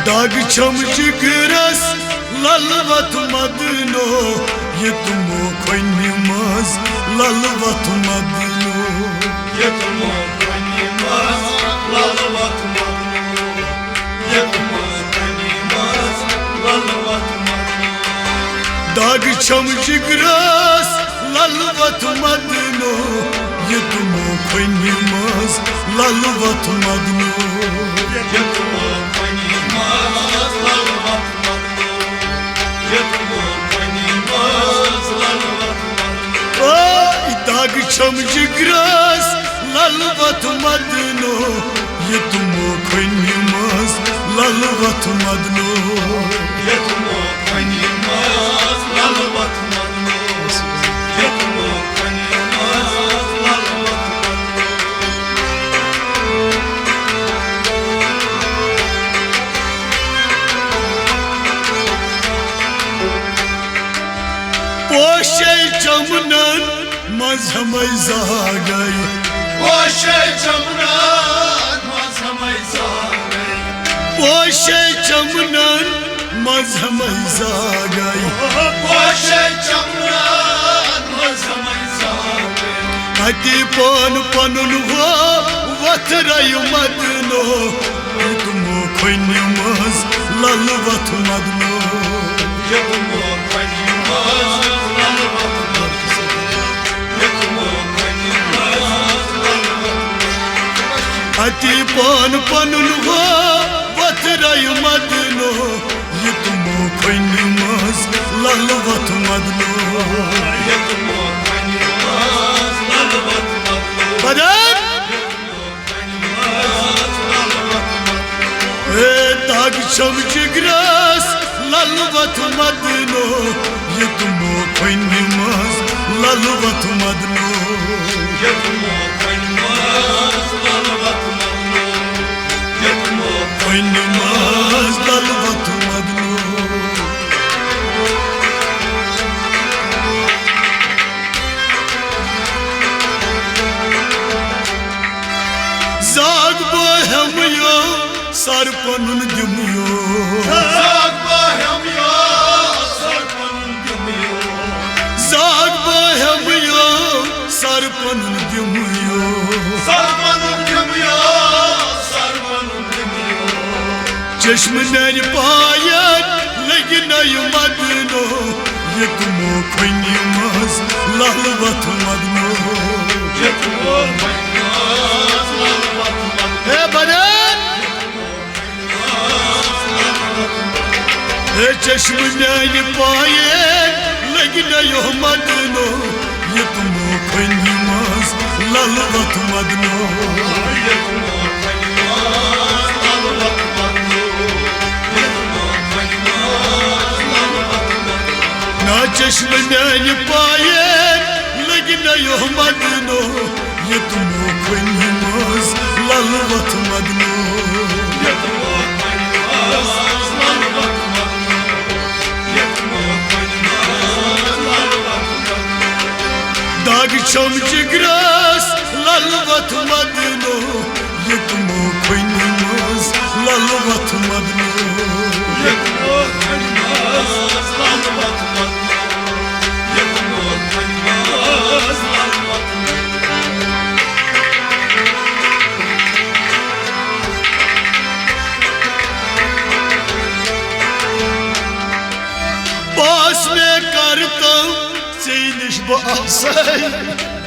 दाग छम जिगरस ललवत मदनो ये तुमो खोनी मज ललवत मदनो ये तुमो खोनी मज ललवत मदनो ये तुमो खोनी मज ललवत मदनो दाग छम जिगरस ललवत मदनो ये तुमो खोनी मज ललवत मदनो ये तुमो खोनी मज ललवत मदनो ये तुमो खोनी मज ललवत मदनो दाग छम जिगरस ललवत मदनो ये तुमो खोनी मज ललवत मदनो ये तुमो खोनी मज ललवत मदनो ये तुमो खोनी मज ललवत पोशे चमनन मजहमै जागै पोशे चमनन मजहमै जागै पोशे चमनन मजहमै जागै पोशे चमनन मजहमै जागै अति पन पनुन हो वतरै मदनो तुमो खोनी मज ललवत मदनो ये तुमो खोनी मज ललवत मदनो ये तुमो खोनी मज ललवत अति पन पनुन हो वतरै मदनो ये तुमो खोनी मज ललवत मदनो ये तुमो खोनी मज ललवत मदनो बदन दाग छम जिगरस ललवत मदनो ये तुमो खोनी मज ललवत मदनो ये तुमो खोनी मज ललवत मदनो ये तुमो खोनी मज ललवत मदनो जाग बहमयो सर पनुन दिमयो जाग बहमयो सर पनुन दिमयो जाग बहमयो sir Panun दिमयो sir Panun दिमयो sir Panun दिमयो चश्म नर पायन लगनय मदनो ये तुमो खोनी मज ललवत मदनो ये तुमो खोनी मज ललवत मदनो हे बदन हे चश्म नर पायन लगनय मदनो ये तुमो खोनी मज ललवत मदनो ये तुमो खोनी मज ललवत मदनो ये तुमो खोनी मज ललवत मदनो ना चश्म नर पायन लगनय मदनो ये तुमो खोनी मज ललवत मदनो ये तुमो खोनी मज ललवत मदनो ये तुमो खोनी मज ललवत मदनो दाग छम जिगरस ललवत मदनो ये तुमो खोनी मज ललवत मदनो ये तुमो खोनी मज ललवत मदनो ये तुमो खोनी मज ललवत पास में करता चैनिश बआसै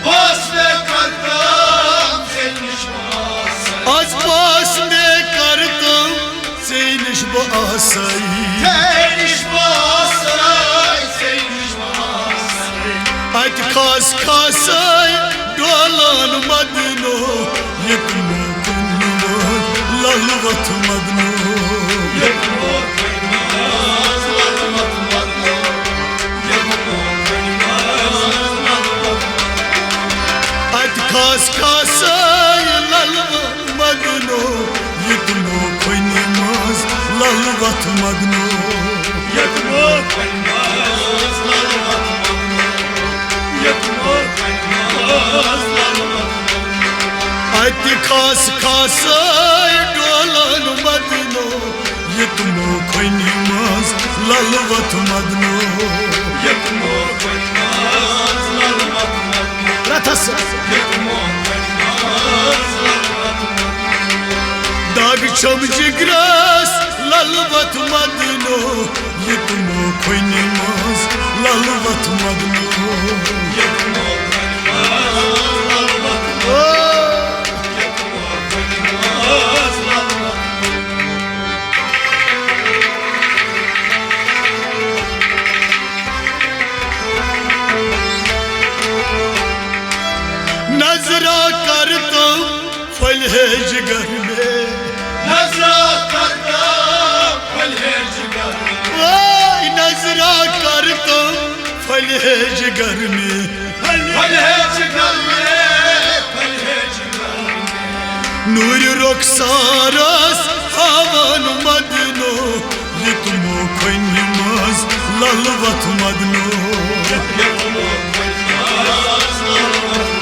पास में करतम चैनिश बआसै आज पास में करता चैनिश बआसै चैनिश बआसै चैनिश बआसै अत खास खासै डोलन मदनो ये तुमो खोनी मज ललवत मदनो ये तुमो खोनी मज ललवत मदनो ये तुमो खोनी मज ललवत अत खास खासै ललवत मदनो ये तुमो खोनी मज ललवत मदनो ये तुमो खोनी मज ललवत मदनो ये तुमो खोनी मज ललवत मदनो अत खास खासै डोलन मदनो यतमो खोनि मज ललवत मदनो यतमो खोनि मज ललवत मदनो रथस यतमो खोनि मज ललवत मदनो दाग छम जिग्रस ललवत मदनो यतमो खोनि मज ललवत मदनो यतमो खोनि मज ललवत मदनो यतमो खोनि मज ललवत नजरा करता फल है जिगर में नजरा करता फल है जिगर में नजरा करता फल है जिगर में फल है जिगर में फल है जिगर में नूर रुखसारस हवन मदनो यतमो खोनि मज ललवत मदनो यतमो खोनि मज ललवत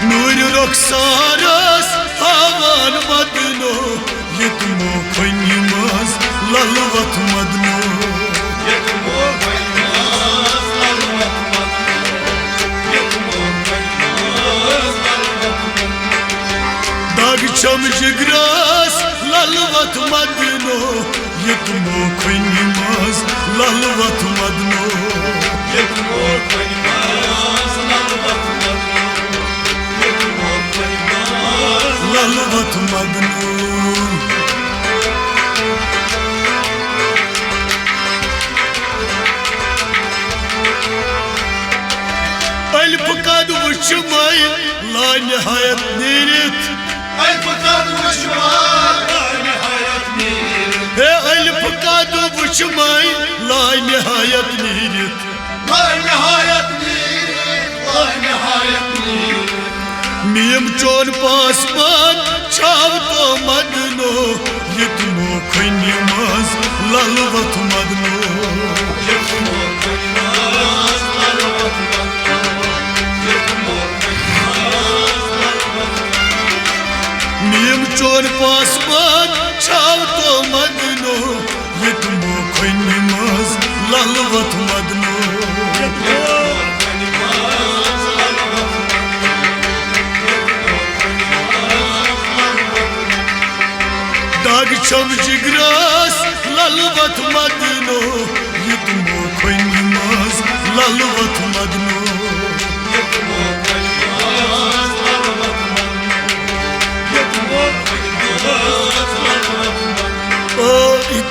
नूर रुखसारस हवन मदनो यतमो खोनि मज ललवत मदनो यतमो खोनि मज ललवत मदनो यतमो खोनि मज ललवत मदनो दाग छम जिग्रस ललवत मदनो यतमो खोनि मज ललवत मदनो यतमो खोनि मज ललवत मदनो यतमो खोनि मज ललवत मदनो अल्प कद वुचमय ला निहायत नीरित अल्प कद वुचमय ला निहायत नीरित हे अल्प कद वुचमय ला निहायत नीरित ला निहायत नीरित ला निहायत नीरित मीम चोन पासमान छाव तो मदनो यतमो खोनि मज ललवत मदनो यतमो खोनि मज ललवत मदनो यतमो खोनि मज ललवत मीम चोन पासमान छाव तो मदनो यतमो खोनि मज ललवत मदनो यतमो खोनि मज ललवत दाग छम जिग्रस ललवत मदनो यतमो खोनि मज ललवत मदनो यतमो खोनि मज ललवत मदनो यतमो खोनि मज ललवत मदनो ओ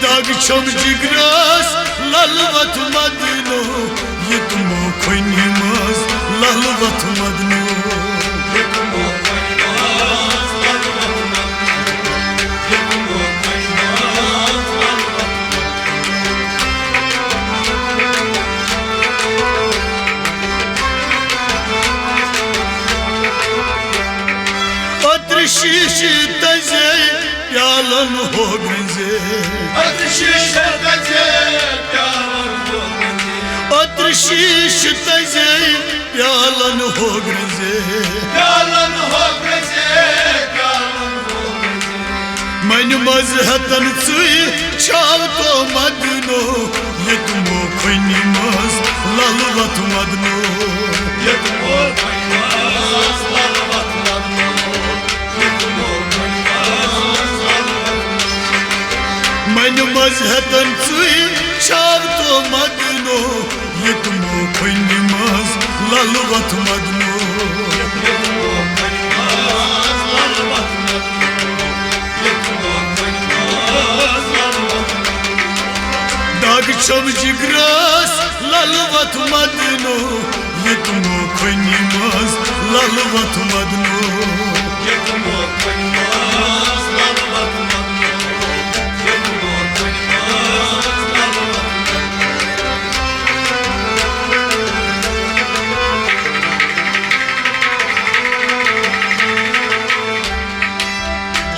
दाग छम जिग्रस ललवत मदनो यतमो खोनि मज ललवत मदनो यतमो खोनि मज ललवत मदनो यतमो खोनि मज ललवत पत्र शीश तजे प्यालन हो गंजे शीश तजे प्यालन हो गंजे पत्र शीश तजे प्यालन हो गंजे प्यालन हो गंजे प्यालन हो गंजे मन मजहतन चुई छाव तो मदनो यतमो खोनि मज ललवत मदनो यतमो खोनि मज ललवत मदनो यतमो खोनि मज ललवत मन मजहतन चुई छाव तो मदनो यतमो खोनि मज ललवत मदनो यतमो खोनि मज ललवत मदनो यतमो खोनि मज ललवत दाग छम जिग्रस ललवत मदनो यतमो खोनि मज ललवत मदनो यतमो खोनि मज ललवत मदनो यतमो खोनि मज ललवत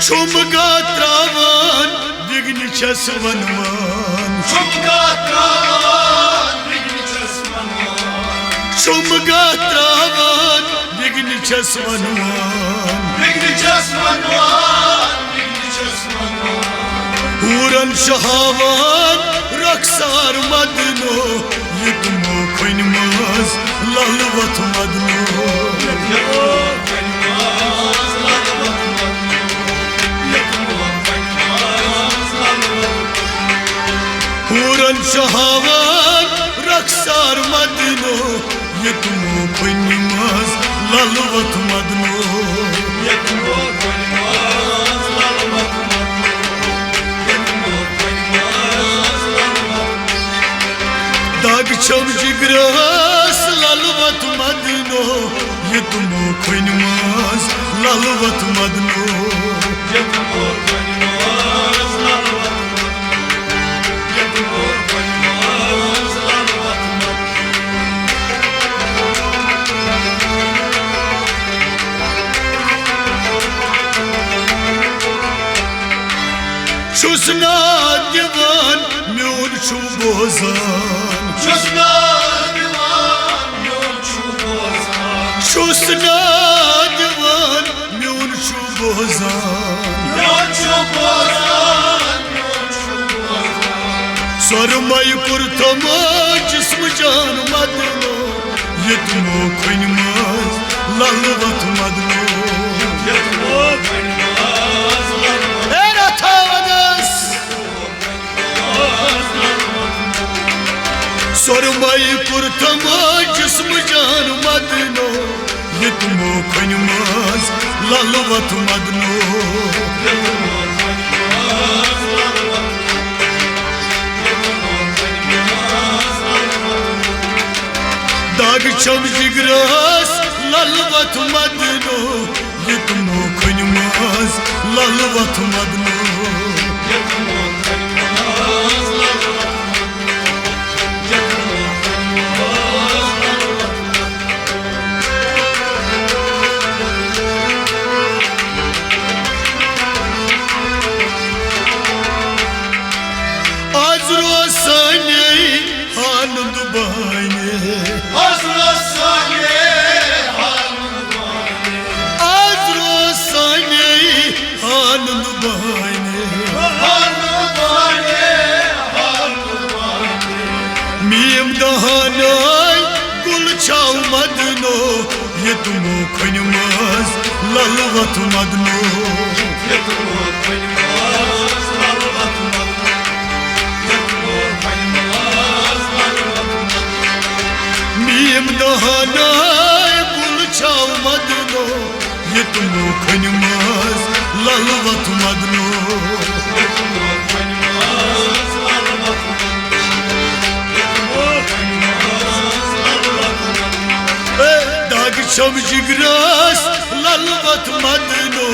छुमगा त्रावन विघ्न छस वनवान छुमगा त्रावन विघ्न छस वनवान छुमगा त्रावन बिगनि छस वनवान हूरन शहावान रखसार मदनो ये तुमो खुन मज ललवत मदनो हूरन शहावान रखसार मदनो ये तुमो खुन मज ललवत मदनो दाग छम जिगरास ललवत मदनो ये तुमो खुन मज ललवत मदनो Çusna divan mür şu bozan Çusna divan mür şu bozan Çusna divan mür şu bozan Mür şu bozan Sarmayı kurtama cismi can madno Yetmo koynmaz lalvat madno Yetmo koynmaz Erat havadas Sarmayı kurtama cismi can madno Yetmo koynmaz lalvat madno दाग छम जिगरास ललवत मदनो ये तुमो खुन मज ललवत मदनो आज रोज सने आनंद बाने Miyim dahanay gul çav madno Ye tumo koynmaz lalvat madno Ye tumo koynmaz lalvat madno Ye tumo koynmaz lalvat madno Miyim dahanay gul çav madno Ye tumo koynmaz lalvat madno Ye tumo koynmaz lalvat madno दाग छम जिगरास ललवत मदनो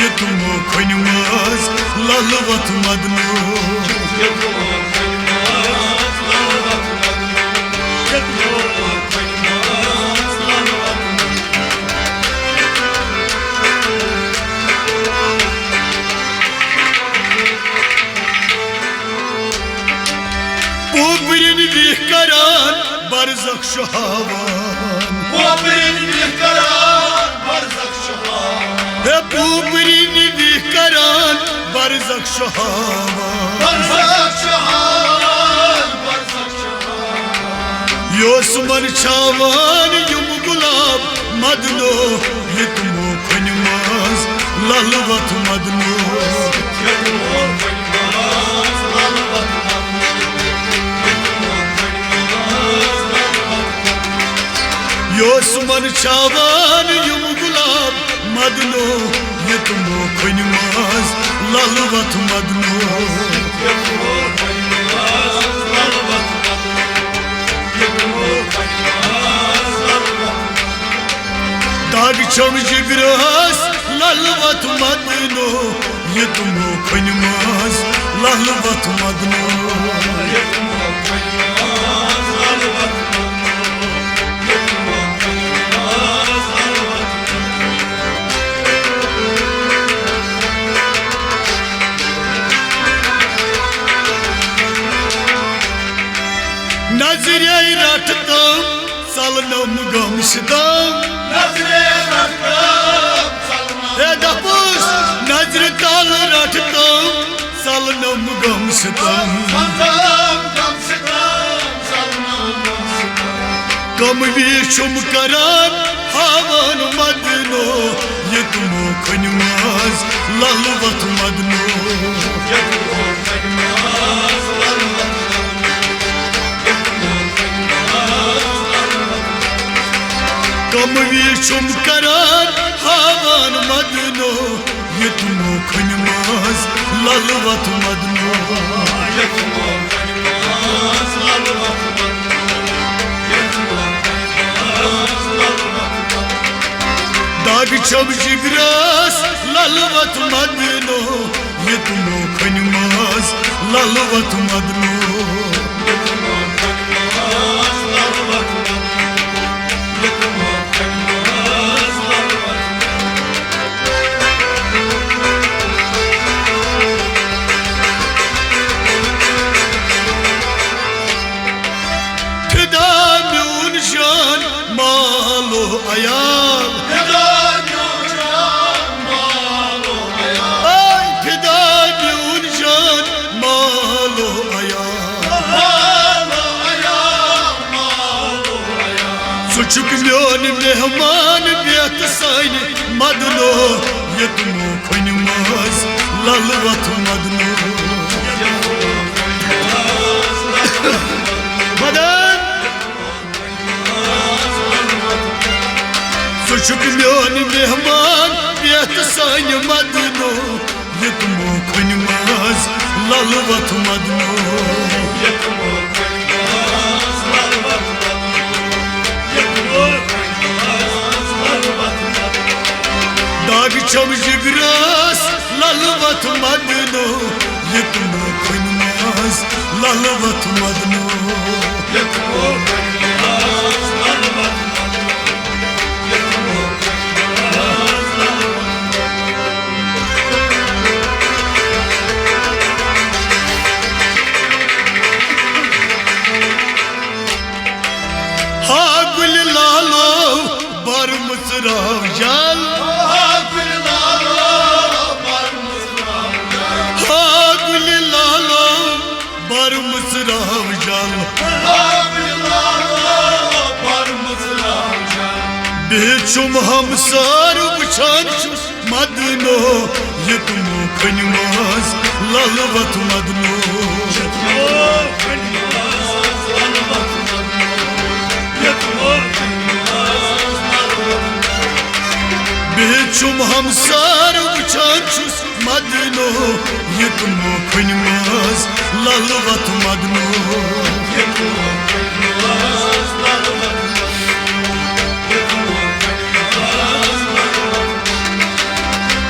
ये तुमो खुन मज ललवत मदनो Ye tumo koynmaz lalvat madno Ye tumo koynmaz lalvat Pobrin vihkaran barzak şahavan Pobrin vihkaran barzak şahavan Pobrin vihkaran barzak şahavan Barzak şahavan Barzak şahavan Yosman çavan yum gulab madno Ye tumo खुन maz lalvat madno Ye tumo koynmaz lalvat madno Ye tumo koynmaz lalvat madno Yosman çavan yum gulab madno Ye tumo खुन maz lalvat madno Ye tumo koynmaz lalvat madno Ye tumo koynmaz lalvat दाग छम जिगरास ललवत मदनो ये तुमो खुन मज ललवत मदनो Ye tumo koynmaz lalvat madno Ye tumo koynmaz lalvat नजरिया रटतम चलनो gam sitam Nazre rakam E dapus nazr tal rattam salnam gam sitam Salnam gam sitam Salnam gam sitam Gam vichum karan havan madno Yetmo khanmaz lalvat madno Yetmo khanmaz lalvat Gam vichum karan havan madno Yetmo khanmaz lalvat madno Yetmo khanmaz lalvat Dag chab jigras lalvat madno Yetmo khanmaz lalvat madno Ayal Ay fidani unjan malo ayal Suçuk myon mehman biyat sayni madno Yetmo khanmaz lalvat madno Madan Suçuk myon mehman biyat sayni madno Yetmo khanmaz lalvat madno Yetmo khanmaz lalvat Dag cham jigras lalvat madno Yetmo khanmaz lalvat madno Yetmo khanmaz lalvat Ha gul lalo bar musrav jal Ha gul lalo bar musrav jal Bichum hamsar bchan madno Yetmo khanmaz lalvat madno Bichum hamsar bchan madno Yetmo khanmaz lalvat madno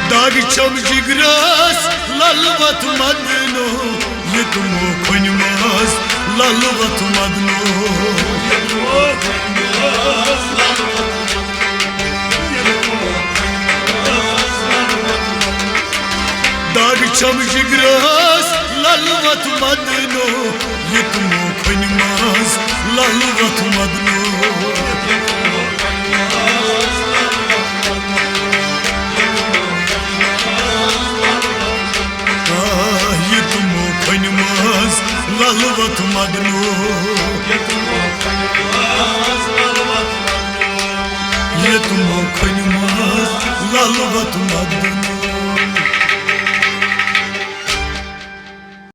Dag cham jigras lalvat madno Yetmo khanmaz lalvat madno Dag cham jigras lalvat madno Yetmo khanmaz lalvat madno Yetmo khanmaz lalvat madno